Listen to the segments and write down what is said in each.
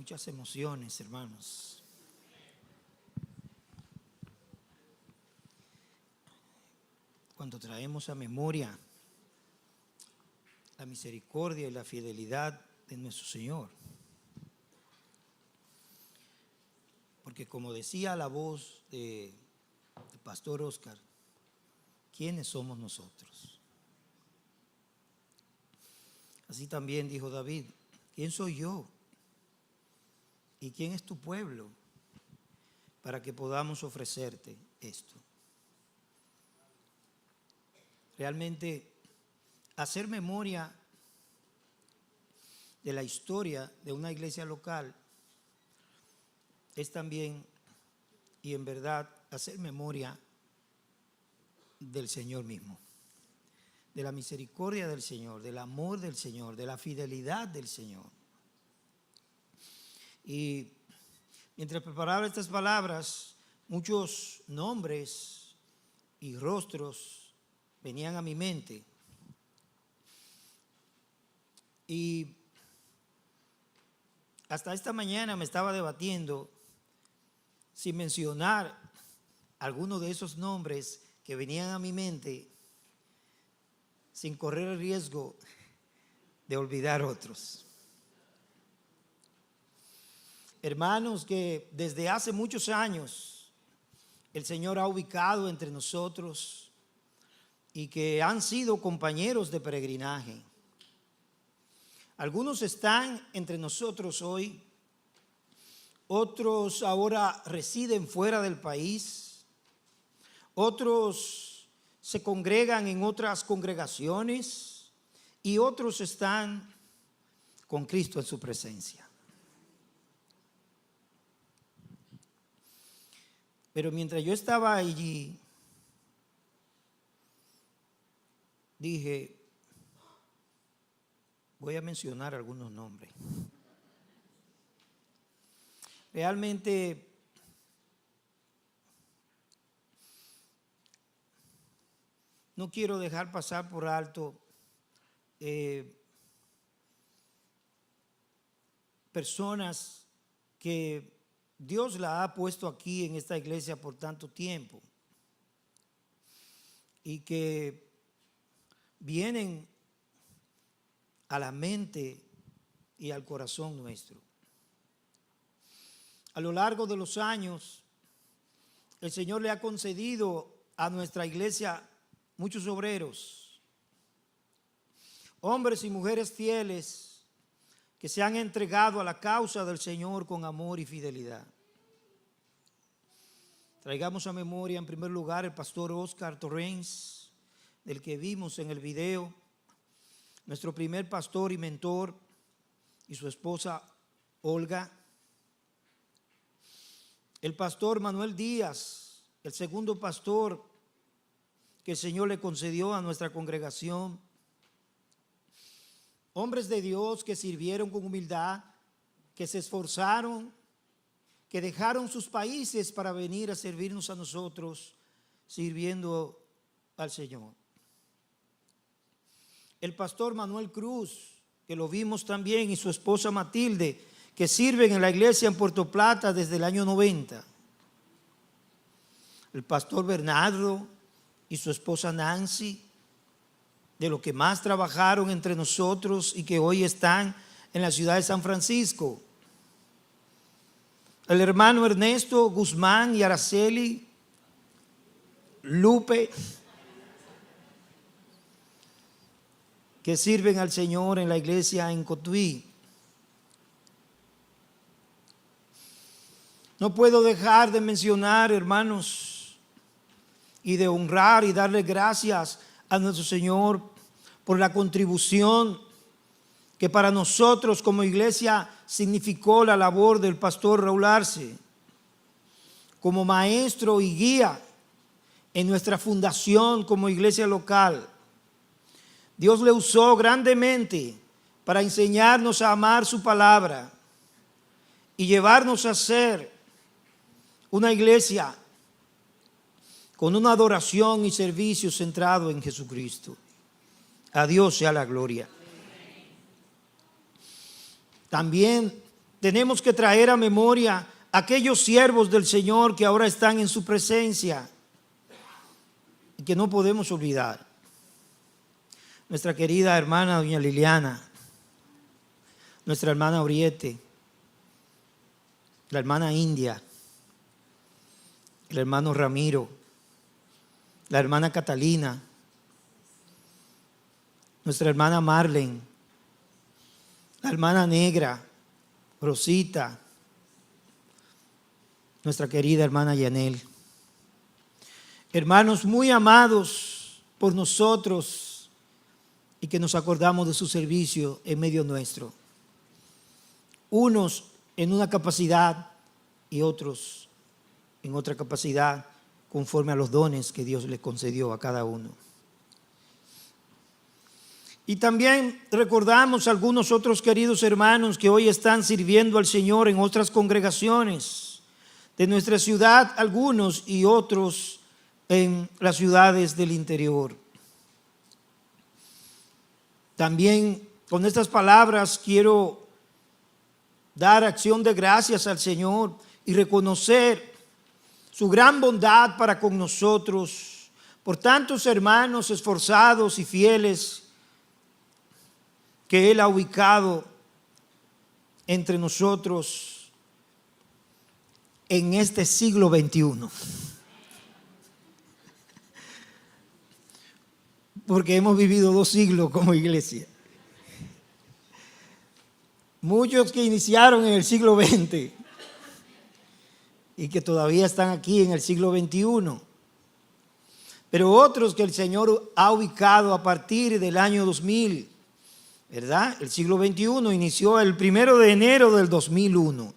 Muchas emociones, hermanos. Cuando traemos a memoria la misericordia y la fidelidad de nuestro Señor. Porque como decía la voz del pastor Oscar, ¿quiénes somos nosotros? Así también dijo David, ¿quién soy yo? ¿Y quién es tu pueblo para que podamos ofrecerte esto? Realmente, hacer memoria de la historia de una iglesia local es también, y en verdad, hacer memoria del Señor mismo, de la misericordia del Señor, del amor del Señor, de la fidelidad del Señor. Y mientras preparaba estas palabras, muchos nombres y rostros venían a mi mente. Y hasta esta mañana me estaba debatiendo sin mencionar algunos de esos nombres que venían a mi mente, sin correr el riesgo de olvidar otros. Hermanos que desde hace muchos años el Señor ha ubicado entre nosotros y que han sido compañeros de peregrinaje. Algunos están entre nosotros hoy, otros ahora residen fuera del país, otros se congregan en otras congregaciones y otros están con Cristo en su presencia. Pero mientras yo estaba allí, dije, voy a mencionar algunos nombres. Realmente no quiero dejar pasar por alto personas que Dios la ha puesto aquí en esta iglesia por tanto tiempo y que vienen a la mente y al corazón nuestro. A lo largo de los años, el Señor le ha concedido a nuestra iglesia muchos obreros, hombres y mujeres fieles que se han entregado a la causa del Señor con amor y fidelidad. Traigamos a memoria en primer lugar el pastor Oscar Torrens, del que vimos en el video, nuestro primer pastor y mentor, y su esposa Olga. El pastor Manuel Díaz, el segundo pastor que el Señor le concedió a nuestra congregación. Hombres de Dios que sirvieron con humildad, que se esforzaron, que dejaron sus países para venir a servirnos a nosotros, sirviendo al Señor. El pastor Manuel Cruz, que lo vimos también, y su esposa Matilde, que sirven en la iglesia en Puerto Plata desde el año 90. El pastor Bernardo y su esposa Nancy, de los que más trabajaron entre nosotros y que hoy están en la ciudad de San Francisco. El hermano Ernesto Guzmán y Araceli Lupe, que sirven al Señor en la iglesia en Cotuí. No puedo dejar de mencionar, hermanos, y de honrar y darle gracias a nuestro Señor por la contribución que para nosotros como iglesia significó la labor del pastor Raúl Arce como maestro y guía en nuestra fundación como iglesia local. Dios le usó grandemente para enseñarnos a amar su palabra y llevarnos a ser una iglesia con una adoración y servicio centrado en Jesucristo. A Dios sea la gloria. También tenemos que traer a memoria aquellos siervos del Señor que ahora están en su presencia y que no podemos olvidar. Nuestra querida hermana doña Liliana, nuestra hermana Oriete, la hermana India, el hermano Ramiro, la hermana Catalina, nuestra hermana Marlene, la hermana Negra, Rosita, nuestra querida hermana Yanel. Hermanos muy amados por nosotros y que nos acordamos de su servicio en medio nuestro. Unos en una capacidad y otros en otra capacidad conforme a los dones que Dios les concedió a cada uno. Y también recordamos a algunos otros queridos hermanos que hoy están sirviendo al Señor en otras congregaciones de nuestra ciudad, algunos y otros en las ciudades del interior. También con estas palabras quiero dar acción de gracias al Señor y reconocer su gran bondad para con nosotros, por tantos hermanos esforzados y fieles que Él ha ubicado entre nosotros en este siglo XXI. Porque hemos vivido 2 siglos como iglesia. Muchos que iniciaron en el siglo XX y que todavía están aquí en el siglo XXI. Pero otros que el Señor ha ubicado a partir del año 2000. ¿Verdad? El siglo XXI inició el 1 de enero del 2001.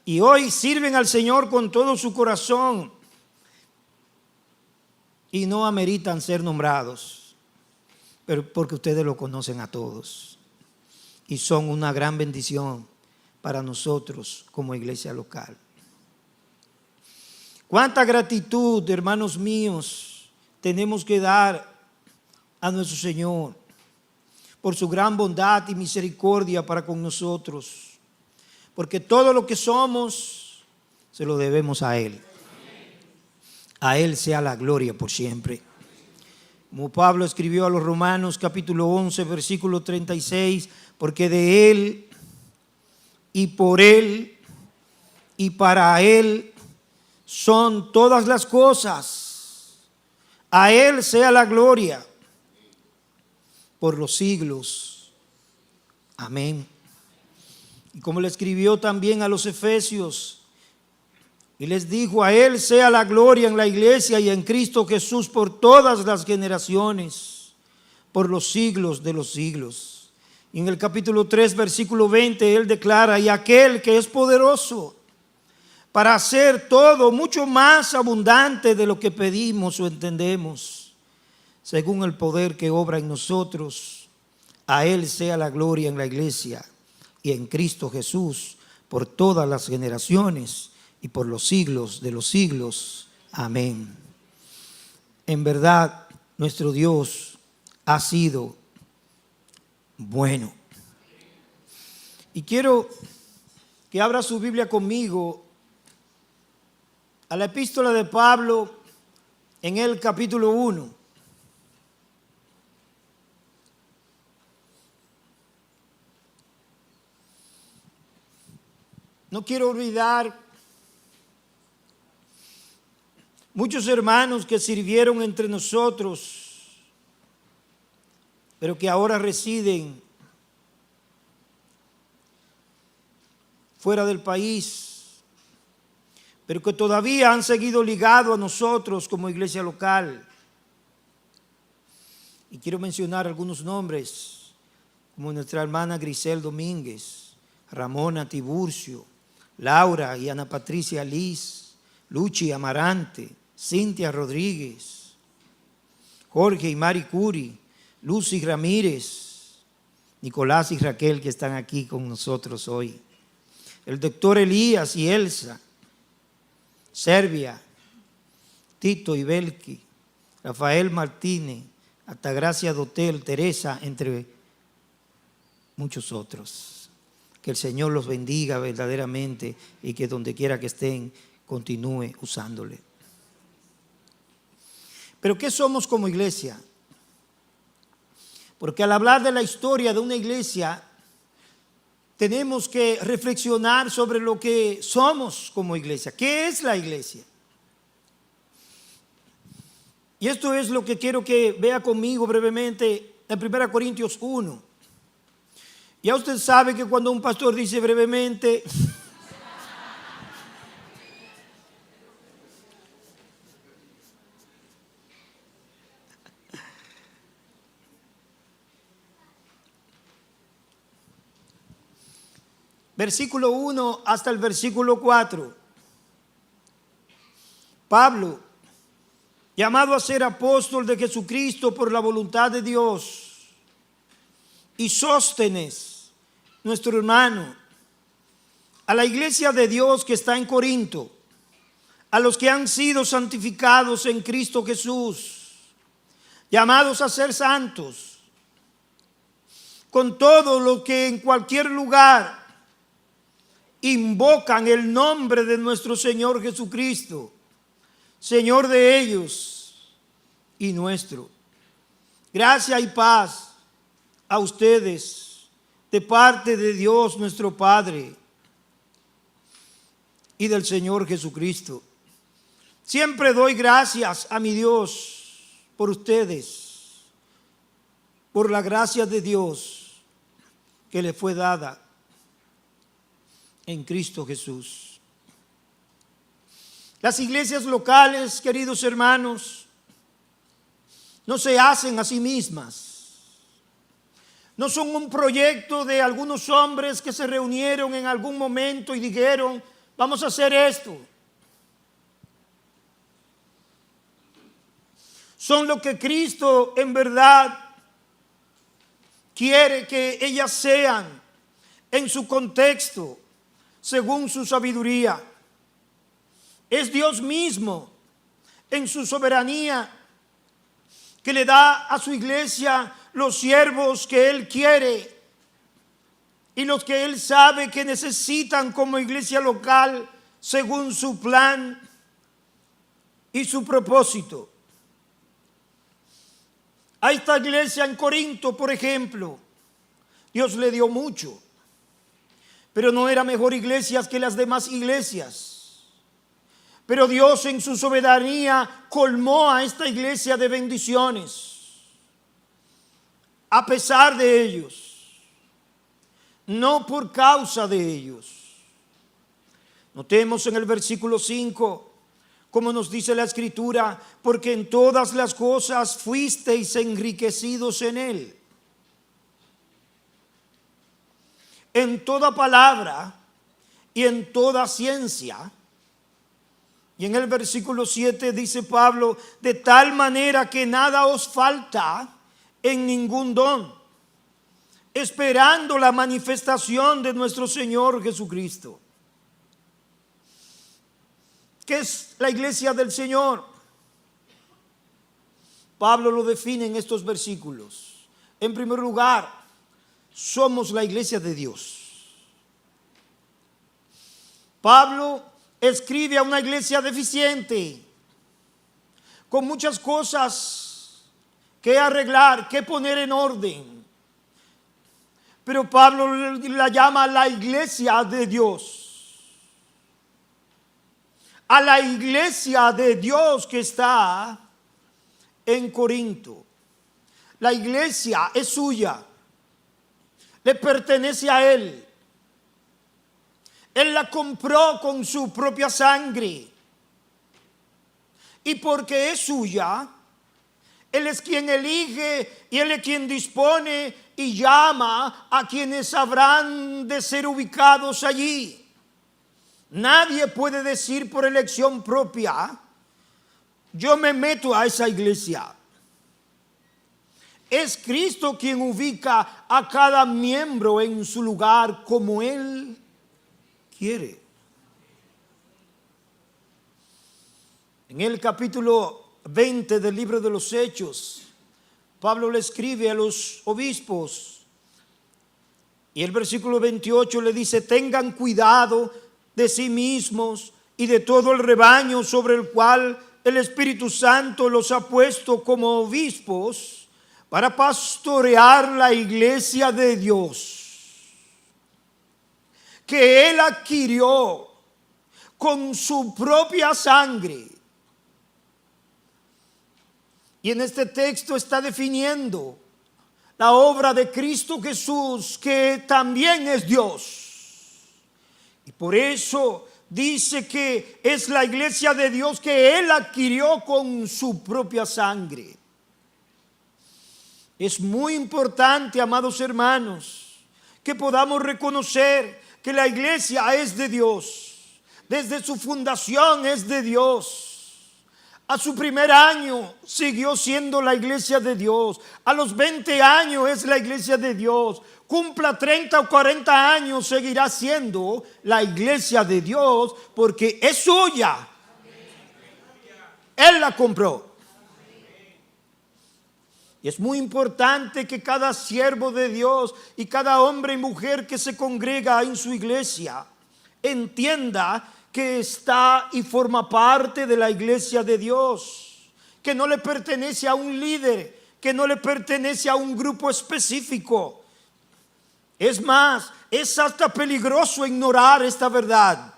Y hoy sirven al Señor con todo su corazón y no ameritan ser nombrados, pero porque ustedes lo conocen a todos y son una gran bendición para nosotros como iglesia local. Cuánta gratitud, hermanos míos, tenemos que dar a nuestro Señor por su gran bondad y misericordia para con nosotros, porque todo lo que somos se lo debemos a Él. A Él sea la gloria por siempre. Como Pablo escribió a los Romanos capítulo 11 versículo 36, porque de Él y por Él y para Él son todas las cosas. A Él sea la gloria por los siglos. Amén. Y como le escribió también a los Efesios, y les dijo: a Él sea la gloria en la iglesia y en Cristo Jesús por todas las generaciones, por los siglos de los siglos. Y en el capítulo 3, versículo 20, Él declara: y aquel que es poderoso para hacer todo mucho más abundante de lo que pedimos o entendemos, según el poder que obra en nosotros, a Él sea la gloria en la iglesia y en Cristo Jesús por todas las generaciones y por los siglos de los siglos. Amén. En verdad, nuestro Dios ha sido bueno. Y quiero que abra su Biblia conmigo a la epístola de Pablo en el capítulo 1. No quiero olvidar muchos hermanos que sirvieron entre nosotros, pero que ahora residen fuera del país, pero que todavía han seguido ligados a nosotros como iglesia local. Y quiero mencionar algunos nombres, como nuestra hermana Grisel Domínguez, Ramona Tiburcio, Laura y Ana Patricia Liz, Luchi Amarante, Cintia Rodríguez, Jorge y Mari Curi, Lucy Ramírez, Nicolás y Raquel, que están aquí con nosotros hoy, el doctor Elías y Elsa, Servia, Tito y Belki, Rafael Martínez, Altagracia Dotel, Teresa, entre muchos otros. Que el Señor los bendiga verdaderamente y que donde quiera que estén continúe usándole. Pero ¿qué somos como iglesia? Porque al hablar de la historia de una iglesia, tenemos que reflexionar sobre lo que somos como iglesia. ¿Qué es la iglesia? Y esto es lo que quiero que vea conmigo brevemente en 1 Corintios 1. Ya usted sabe que cuando un pastor dice brevemente, versículo 1 hasta el versículo 4. Pablo, llamado a ser apóstol de Jesucristo por la voluntad de Dios, y Sóstenes, nuestro hermano, a la iglesia de Dios que está en Corinto, a los que han sido santificados en Cristo Jesús, llamados a ser santos, con todo lo que en cualquier lugar invocan el nombre de nuestro Señor Jesucristo, Señor de ellos y nuestro. Gracia y paz a ustedes de parte de Dios nuestro Padre y del Señor Jesucristo. Siempre doy gracias a mi Dios por ustedes, por la gracia de Dios que le fue dada en Cristo Jesús. Las iglesias locales, queridos hermanos, no se hacen a sí mismas. No son un proyecto de algunos hombres que se reunieron en algún momento y dijeron, vamos a hacer esto. Son lo que Cristo en verdad quiere que ellas sean en su contexto, según su sabiduría. Es Dios mismo en su soberanía que le da a su iglesia los siervos que Él quiere y los que Él sabe que necesitan como iglesia local según su plan y su propósito. A esta iglesia en Corinto, por ejemplo, Dios le dio mucho, pero no era mejor iglesia que las demás iglesias. Pero Dios en su soberanía colmó a esta iglesia de bendiciones, a pesar de ellos, no por causa de ellos. Notemos en el versículo 5, como nos dice la Escritura, porque en todas las cosas fuisteis enriquecidos en Él. En toda palabra y en toda ciencia. Y en el versículo 7 dice Pablo, de tal manera que nada os falta en ningún don, esperando la manifestación de nuestro Señor Jesucristo. ¿Qué es la iglesia del Señor? Pablo lo define en estos versículos. En primer lugar, somos la iglesia de Dios. Pablo escribe a una iglesia deficiente, con muchas cosas que arreglar, que poner en orden. Pero Pablo la llama la iglesia de Dios. A la iglesia de Dios que está en Corinto. La iglesia es suya, le pertenece a Él. Él la compró con su propia sangre. Y porque es suya, Él es quien elige y Él es quien dispone y llama a quienes habrán de ser ubicados allí. Nadie puede decir por elección propia, yo me meto a esa iglesia. Es Cristo quien ubica a cada miembro en su lugar como Él quiere. En el capítulo 20 del libro de los Hechos, Pablo le escribe a los obispos Y el versículo 28 le dice: tengan cuidado de sí mismos y de todo el rebaño sobre el cual el Espíritu Santo los ha puesto como obispos para pastorear la iglesia de Dios, que Él adquirió con su propia sangre. Y en este texto está definiendo la obra de Cristo Jesús, que también es Dios. Y por eso dice que es la iglesia de Dios que Él adquirió con su propia sangre. Es muy importante, amados hermanos, que podamos reconocer que la iglesia es de Dios. Desde su fundación es de Dios. A su primer año siguió siendo la iglesia de Dios. A los 20 años es la iglesia de Dios. Cumpla 30 o 40 años, seguirá siendo la iglesia de Dios, porque es suya. Él la compró. Y es muy importante que cada siervo de Dios y cada hombre y mujer que se congrega en su iglesia entienda que está y forma parte de la iglesia de Dios, que no le pertenece a un líder, que no le pertenece a un grupo específico. Es más, es hasta peligroso ignorar esta verdad,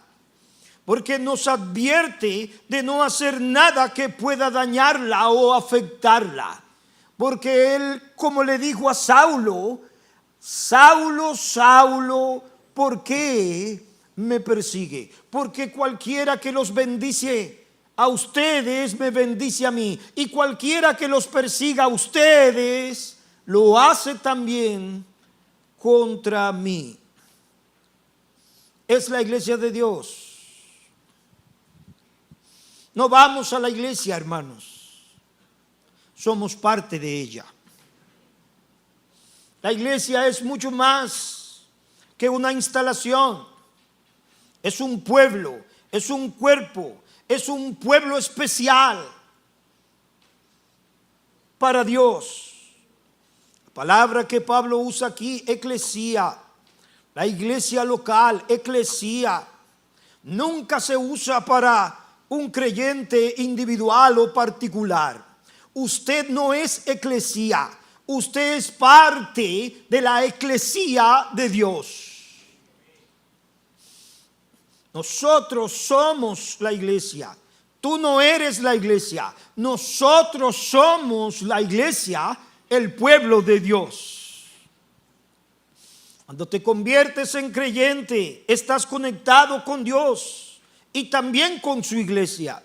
porque nos advierte de no hacer nada que pueda dañarla o afectarla. Porque Él, como le dijo a Saulo: Saulo, Saulo, ¿por qué me persigue? Porque cualquiera que los bendice a ustedes, me bendice a mí. Y cualquiera que los persiga a ustedes, lo hace también contra mí. Es la iglesia de Dios. No vamos a la iglesia, hermanos. Somos parte de ella. La iglesia es mucho más que una instalación. Es un pueblo, es un cuerpo, es un pueblo especial para Dios. La palabra que Pablo usa aquí, eclesía, la iglesia local, eclesía, nunca se usa para un creyente individual o particular. Usted no es eclesía, usted es parte de la eclesía de Dios. Nosotros somos la iglesia. Tú no eres la iglesia. Nosotros somos la iglesia, el pueblo de Dios. Cuando te conviertes en creyente, estás conectado con Dios y también con su iglesia.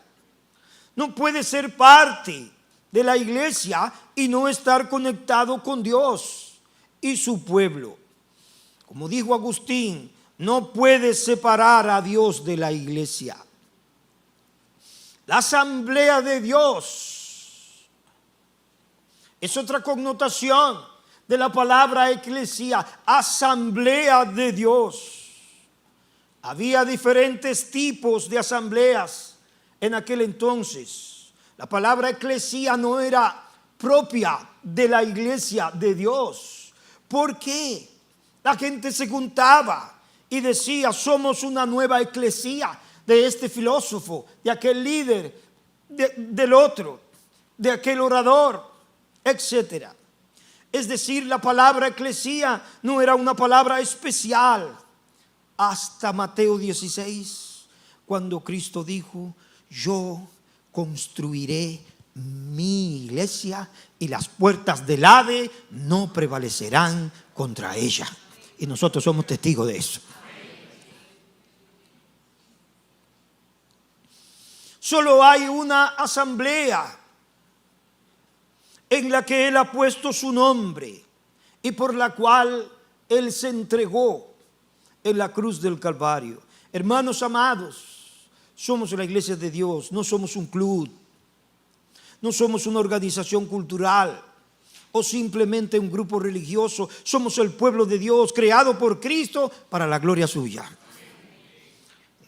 No puedes ser parte de la iglesia y no estar conectado con Dios y su pueblo. Como dijo Agustín, no puedes separar a Dios de la iglesia. La asamblea de Dios es otra connotación de la palabra eclesía, asamblea de Dios. Había diferentes tipos de asambleas en aquel entonces. La palabra eclesía no era propia de la iglesia de Dios. ¿Por qué? La gente se juntaba y decía: somos una nueva eclesía de este filósofo, de aquel líder, del otro, de aquel orador, etcétera. Es decir, la palabra eclesía no era una palabra especial hasta Mateo 16, cuando Cristo dijo: yo construiré mi iglesia y las puertas del Hades no prevalecerán contra ella. Y nosotros somos testigos de eso. Solo hay una asamblea en la que Él ha puesto su nombre y por la cual Él se entregó en la cruz del Calvario. Hermanos amados, somos la iglesia de Dios, no somos un club, no somos una organización cultural o simplemente un grupo religioso. Somos el pueblo de Dios, creado por Cristo para la gloria suya.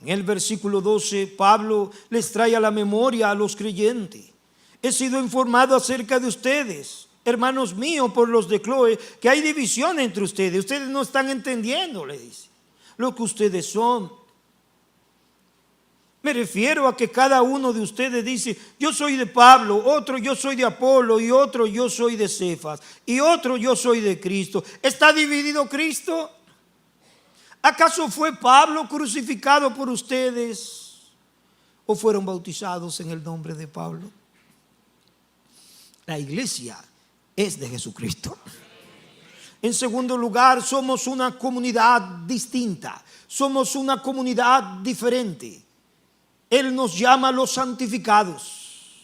En el versículo 12, Pablo les trae a la memoria a los creyentes: he sido informado acerca de ustedes hermanos míos, por los de Chloe, que hay división entre ustedes. Ustedes no están entendiendo, le dice, lo que ustedes son. Me refiero a que cada uno de ustedes dice, yo soy de Pablo, otro yo soy de Apolo, y otro yo soy de Cefas, y otro yo soy de Cristo. ¿Está dividido Cristo? ¿Acaso fue Pablo crucificado por ustedes? ¿O fueron bautizados en el nombre de Pablo? La iglesia es de Jesucristo. En segundo lugar, somos una comunidad distinta. Somos una comunidad diferente. Él nos llama a los santificados.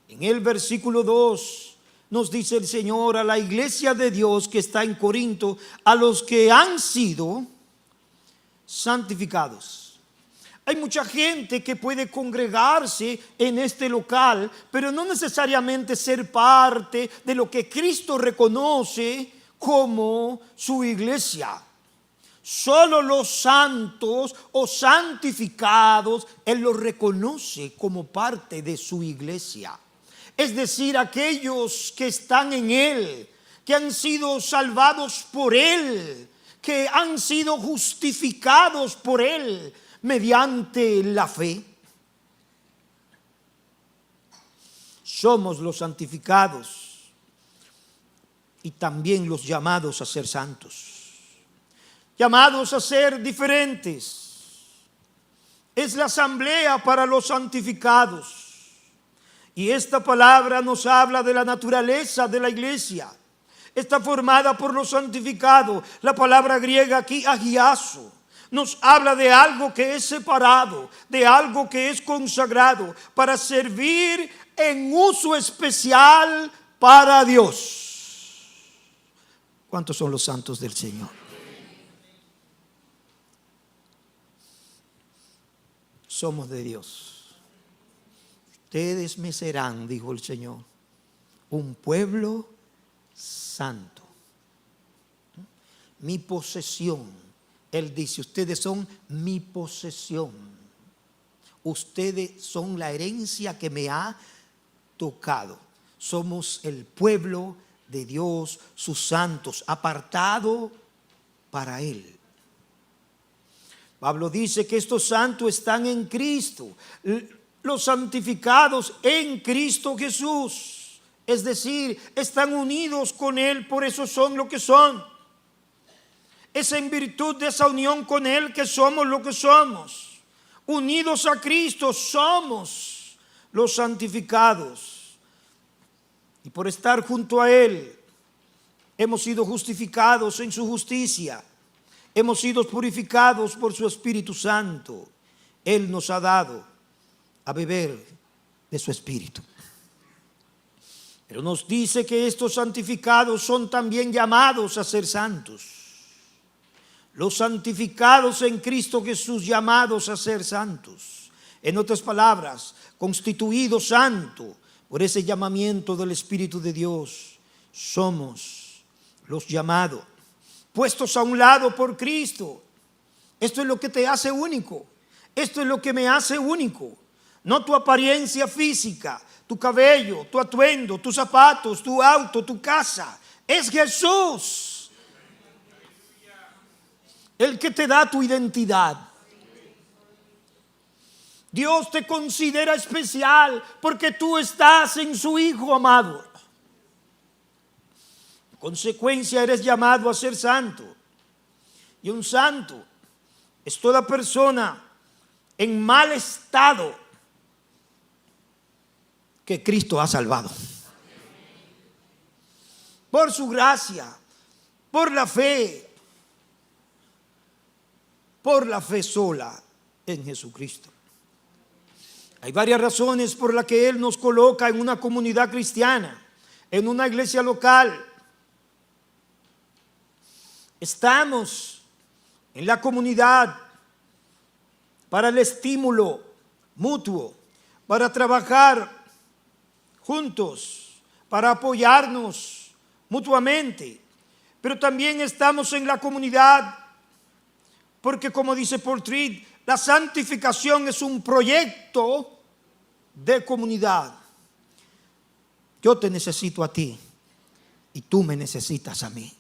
En el versículo 2 nos dice el Señor a la iglesia de Dios que está en Corinto, a los que han sido santificados. Hay mucha gente que puede congregarse en este local, pero no necesariamente ser parte de lo que Cristo reconoce como su iglesia. Solo los santos o santificados Él los reconoce como parte de su iglesia. Es decir, aquellos que están en Él, que han sido salvados por Él, que han sido justificados por Él mediante la fe. Somos los santificados y también los llamados a ser santos. Llamados a ser diferentes. Es la asamblea para los santificados. Y esta palabra nos habla de la naturaleza de la iglesia. Está formada por los santificados. La palabra griega aquí, agiazo, nos habla de algo que es separado, de algo que es consagrado, para servir en uso especial para Dios. ¿Cuántos son los santos del Señor? Somos de Dios. Ustedes me serán, dijo el Señor, un pueblo santo. Mi posesión. Él dice, ustedes son mi posesión. Ustedes son la herencia que me ha tocado. Somos el pueblo de Dios, sus santos, apartado para Él. Pablo dice que estos santos están en Cristo, los santificados en Cristo Jesús. Es decir, están unidos con Él, por eso son lo que son. Es en virtud de esa unión con Él que somos lo que somos. Unidos a Cristo somos los santificados. Y por estar junto a Él, hemos sido justificados en su justicia. Hemos sido purificados por su Espíritu Santo. Él nos ha dado a beber de su Espíritu. Pero nos dice que estos santificados son también llamados a ser santos. Los santificados en Cristo Jesús, llamados a ser santos. En otras palabras, constituidos santo por ese llamamiento del Espíritu de Dios. Somos los llamados, puestos a un lado por Cristo. Esto es lo que te hace único. Esto es lo que me hace único. No tu apariencia física, tu cabello, tu atuendo, tus zapatos, tu auto, tu casa. Es Jesús el que te da tu identidad. Dios te considera especial porque tú estás en su Hijo amado. En consecuencia, eres llamado a ser santo. Y un santo es toda persona en mal estado que Cristo ha salvado. Por su gracia, por la fe sola en Jesucristo. Hay varias razones por las que Él nos coloca en una comunidad cristiana, en una iglesia local. Estamos en la comunidad para el estímulo mutuo, para trabajar juntos, para apoyarnos mutuamente. Pero también estamos en la comunidad porque, como dice Paul Tripp, la santificación es un proyecto de comunidad. Yo te necesito a ti y tú me necesitas a mí.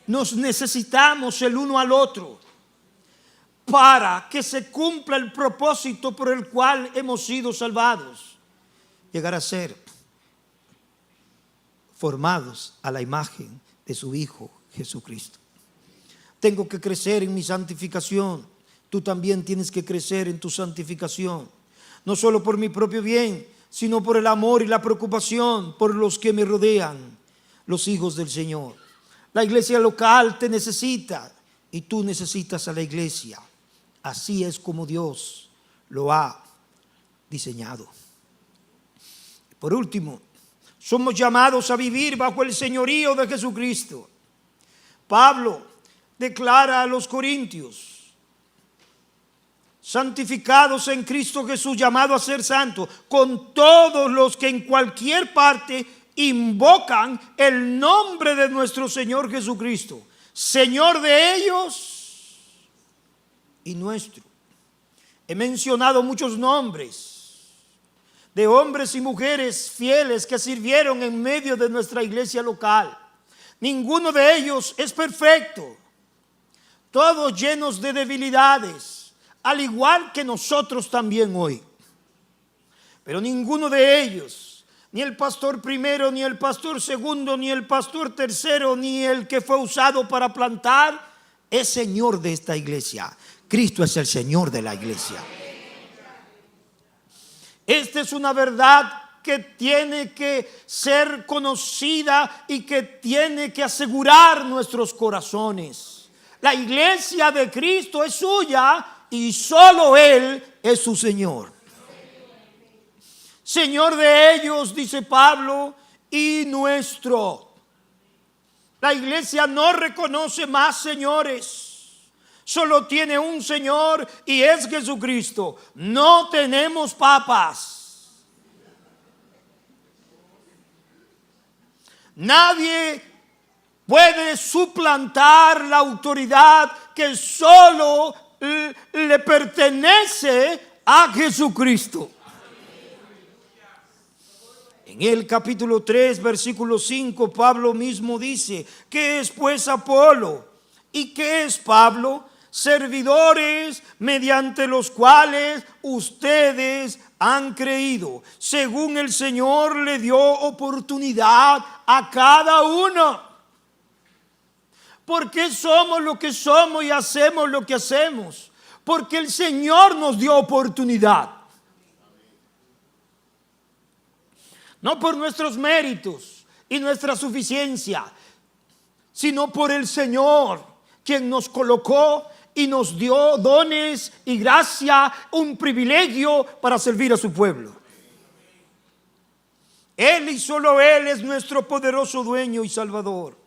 Nos necesitamos el uno al otro para que se cumpla el propósito por el cual hemos sido salvados. Llegar a ser formados a la imagen de su Hijo Jesucristo. Tengo que crecer en mi santificación. Tú también tienes que crecer en tu santificación. No solo por mi propio bien, sino por el amor y la preocupación por los que me rodean, los hijos del Señor. La iglesia local te necesita y tú necesitas a la iglesia. Así es como Dios lo ha diseñado. Por último, somos llamados a vivir bajo el señorío de Jesucristo. Pablo declara a los corintios: santificados en Cristo Jesús, llamados a ser santos, con todos los que en cualquier parte invocan el nombre de nuestro Señor Jesucristo, Señor de ellos y nuestro. He mencionado muchos nombres de hombres y mujeres fieles que sirvieron en medio de nuestra iglesia local. Ninguno de ellos es perfecto, todos llenos de debilidades, al igual que nosotros también hoy. Pero ninguno de ellos, ni el pastor primero, ni el pastor segundo, ni el pastor tercero, ni el que fue usado para plantar, es Señor de esta iglesia. Cristo es el Señor de la iglesia. Esta es una verdad que tiene que ser conocida y que tiene que asegurar nuestros corazones. La iglesia de Cristo es suya y solo Él es su Señor. Señor de ellos, dice Pablo, y nuestro. La iglesia no reconoce más señores. Solo tiene un Señor y es Jesucristo. No tenemos papas. Nadie puede suplantar la autoridad que solo le pertenece a Jesucristo. En el capítulo 3, versículo 5, Pablo mismo dice: ¿qué es pues Apolo? ¿Y qué es Pablo? Servidores mediante los cuales ustedes han creído, según el Señor le dio oportunidad a cada uno. ¿Por qué somos lo que somos y hacemos lo que hacemos? Porque el Señor nos dio oportunidad. No por nuestros méritos y nuestra suficiencia, sino por el Señor, quien nos colocó y nos dio dones y gracia, un privilegio para servir a su pueblo. Él y solo Él es nuestro poderoso dueño y salvador.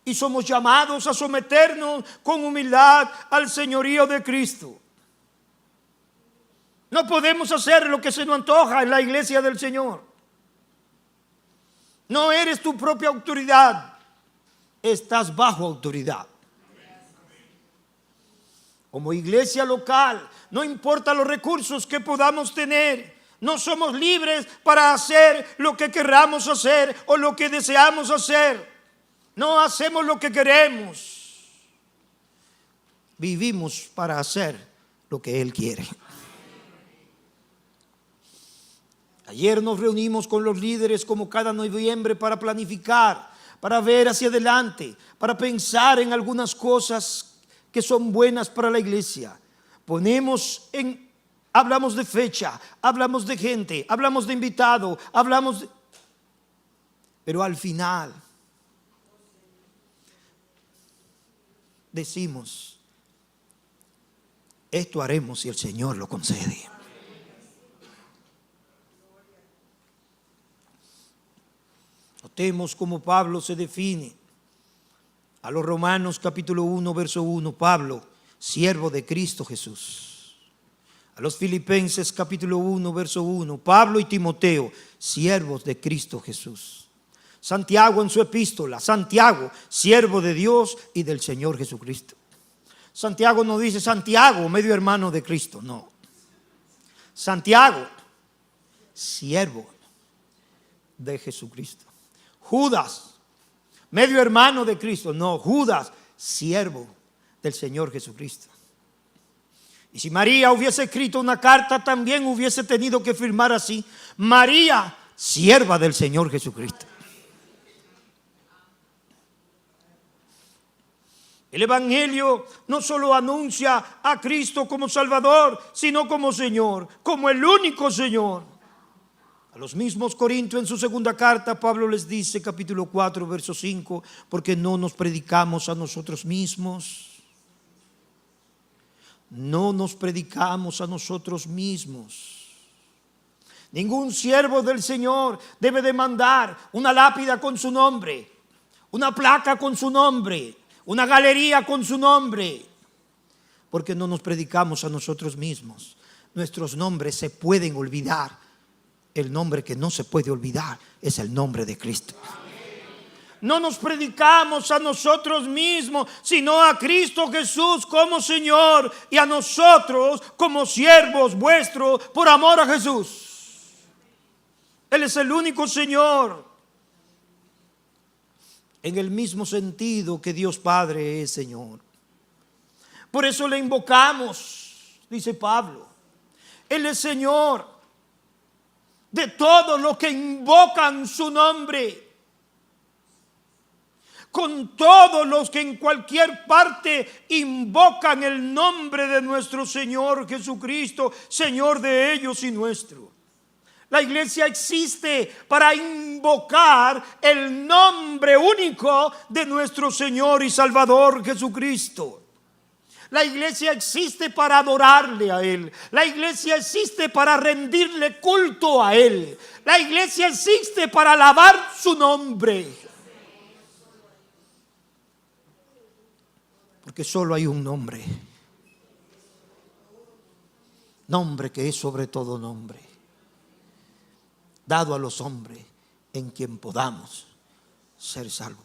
Y somos llamados a someternos con humildad al señorío de Cristo. No podemos hacer lo que se nos antoja en la iglesia del Señor. No eres tu propia autoridad, estás bajo autoridad. Como iglesia local, no importa los recursos que podamos tener, no somos libres para hacer lo que queramos hacer o lo que deseamos hacer. No hacemos lo que queremos. Vivimos para hacer lo que Él quiere. Ayer nos reunimos con los líderes como cada noviembre para planificar, para ver hacia adelante, para pensar en algunas cosas que son buenas para la iglesia. Hablamos de fecha, hablamos de gente, hablamos de invitado, pero al final decimos: esto haremos si el Señor lo concede. Notemos cómo Pablo se define. A los Romanos capítulo 1, verso 1, Pablo, siervo de Cristo Jesús. A los Filipenses capítulo 1, verso 1, Pablo y Timoteo, siervos de Cristo Jesús. Santiago en su epístola, Santiago, siervo de Dios y del Señor Jesucristo. Santiago no dice Santiago, medio hermano de Cristo, no. Santiago, siervo de Jesucristo. Judas, medio hermano de Cristo. No, Judas, siervo del Señor Jesucristo. Y si María hubiese escrito una carta, también hubiese tenido que firmar así: María, sierva del Señor Jesucristo. El Evangelio no solo anuncia a Cristo como Salvador, sino como Señor, como el único Señor. A los mismos Corintios, en su segunda carta, Pablo les dice, capítulo 4, verso 5, porque no nos predicamos a nosotros mismos. No nos predicamos a nosotros mismos. Ningún siervo del Señor debe demandar una lápida con su nombre, una placa con su nombre, una galería con su nombre, porque no nos predicamos a nosotros mismos. Nuestros nombres se pueden olvidar. El nombre que no se puede olvidar es el nombre de Cristo. No nos predicamos a nosotros mismos, sino a Cristo Jesús como Señor y a nosotros como siervos vuestros por amor a Jesús. Él es el único Señor. En el mismo sentido que Dios Padre es Señor. Por eso le invocamos, dice Pablo. Él es Señor de todos los que invocan su nombre. Con todos los que en cualquier parte invocan el nombre de nuestro Señor Jesucristo, Señor de ellos y nuestro. La iglesia existe para invocar el nombre único de nuestro Señor y Salvador Jesucristo. La iglesia existe para adorarle a Él. La iglesia existe para rendirle culto a Él. La iglesia existe para alabar su nombre. Porque solo hay un nombre. Nombre que es sobre todo nombre, dado a los hombres, en quien podamos ser salvos.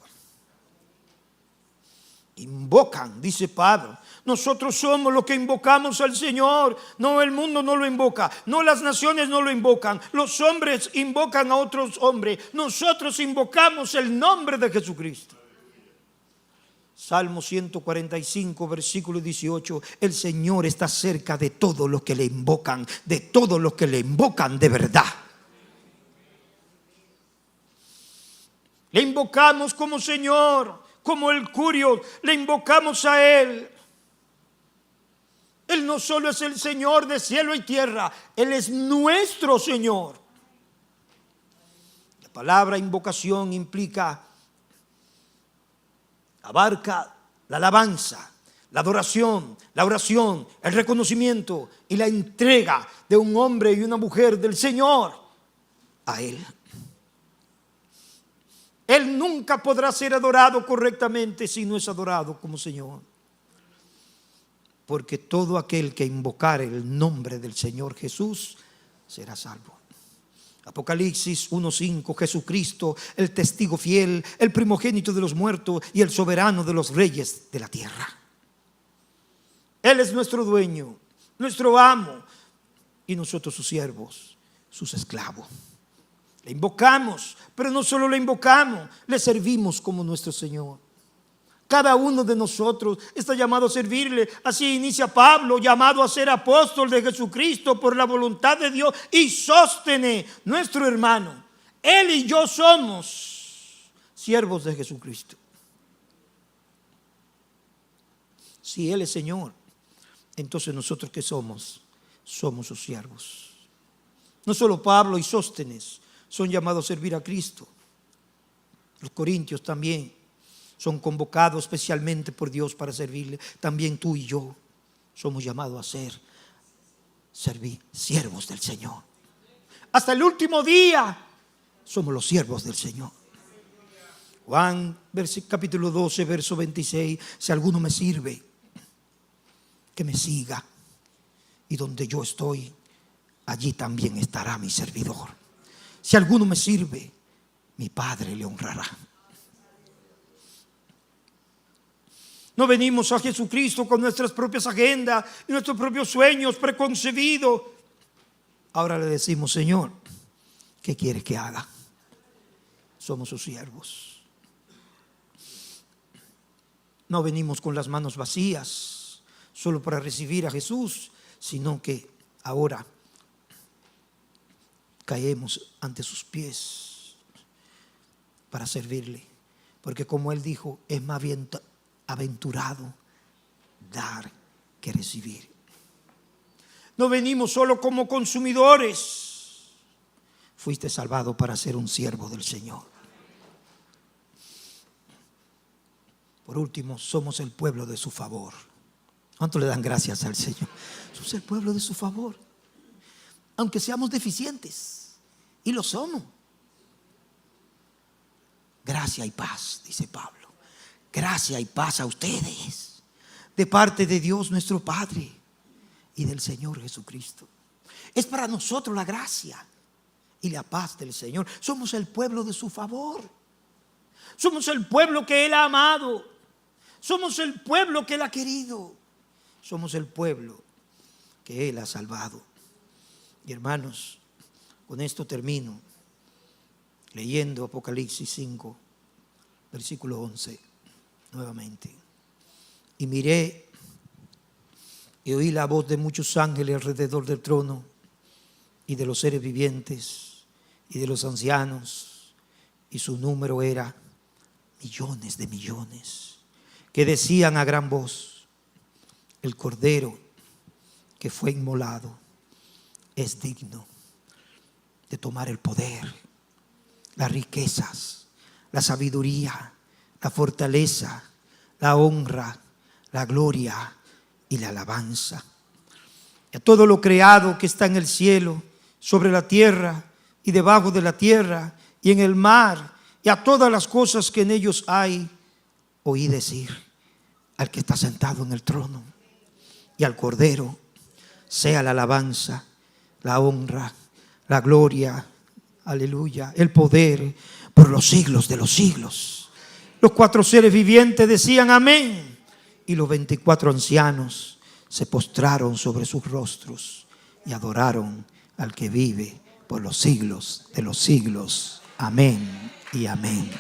Invocan, dice Pablo. Nosotros somos los que invocamos al Señor. No, el mundo no lo invoca. No, las naciones no lo invocan. Los hombres invocan a otros hombres. Nosotros invocamos el nombre de Jesucristo. Salmo 145, versículo 18. El Señor está cerca de todos los que le invocan, de todos los que le invocan de verdad. Le invocamos como Señor, como el Curio, le invocamos a Él. Él no solo es el Señor de cielo y tierra, Él es nuestro Señor. La palabra invocación implica, abarca la alabanza, la adoración, la oración, el reconocimiento y la entrega de un hombre y una mujer del Señor a Él. Él nunca podrá ser adorado correctamente si no es adorado como Señor. Porque todo aquel que invocare el nombre del Señor Jesús será salvo. Apocalipsis 1:5, Jesucristo, el testigo fiel, el primogénito de los muertos y el soberano de los reyes de la tierra. Él es nuestro dueño, nuestro amo, y nosotros sus siervos, sus esclavos. Le invocamos, pero no solo le invocamos, le servimos como nuestro Señor. Cada uno de nosotros está llamado a servirle. Así inicia Pablo, llamado a ser apóstol de Jesucristo por la voluntad de Dios y Sóstenes, nuestro hermano. Él y yo somos siervos de Jesucristo. Si Él es Señor, entonces nosotros ¿qué somos? Somos sus siervos. No solo Pablo y Sóstenes son llamados a servir a Cristo. Los corintios también son convocados especialmente por Dios para servirle. También tú y yo somos llamados a servir siervos del Señor. Hasta el último día somos los siervos del Señor. Juan capítulo 12, verso 26. Si alguno me sirve, que me siga, y donde yo estoy, allí también estará mi servidor. Si alguno me sirve, mi Padre le honrará. No venimos a Jesucristo con nuestras propias agendas y nuestros propios sueños preconcebidos. Ahora le decimos, Señor, ¿qué quieres que haga? somos sus siervos. No venimos con las manos vacías solo para recibir a Jesús, sino que ahora caemos ante sus pies para servirle. Porque como Él dijo, es más aventurado dar que recibir. No venimos solo como consumidores. Fuiste salvado para ser un siervo del Señor. Por último, somos el pueblo de su favor. ¿Cuánto le dan gracias al Señor? Somos el pueblo de su favor. Aunque seamos deficientes, y lo somos. Gracia y paz, dice Pablo. Gracia y paz a ustedes, de parte de Dios nuestro Padre y del Señor Jesucristo. Es para nosotros la gracia y la paz del Señor. Somos el pueblo de su favor. Somos el pueblo que Él ha amado. Somos el pueblo que Él ha querido. Somos el pueblo que Él ha salvado. Y hermanos, con esto termino leyendo Apocalipsis 5, versículo 11, nuevamente. Y miré y oí la voz de muchos ángeles alrededor del trono y de los seres vivientes y de los ancianos, y su número era millones de millones, que decían a gran voz: el Cordero que fue inmolado es digno de tomar el poder, las riquezas, la sabiduría, la fortaleza, la honra, la gloria y la alabanza. Y a todo lo creado que está en el cielo, sobre la tierra y debajo de la tierra y en el mar, y a todas las cosas que en ellos hay, oí decir al que está sentado en el trono y al Cordero: sea la alabanza, la honra, la gloria, aleluya, el poder por los siglos de los siglos. Los 4 seres vivientes decían amén, y los 24 ancianos se postraron sobre sus rostros y adoraron al que vive por los siglos de los siglos. Amén y amén.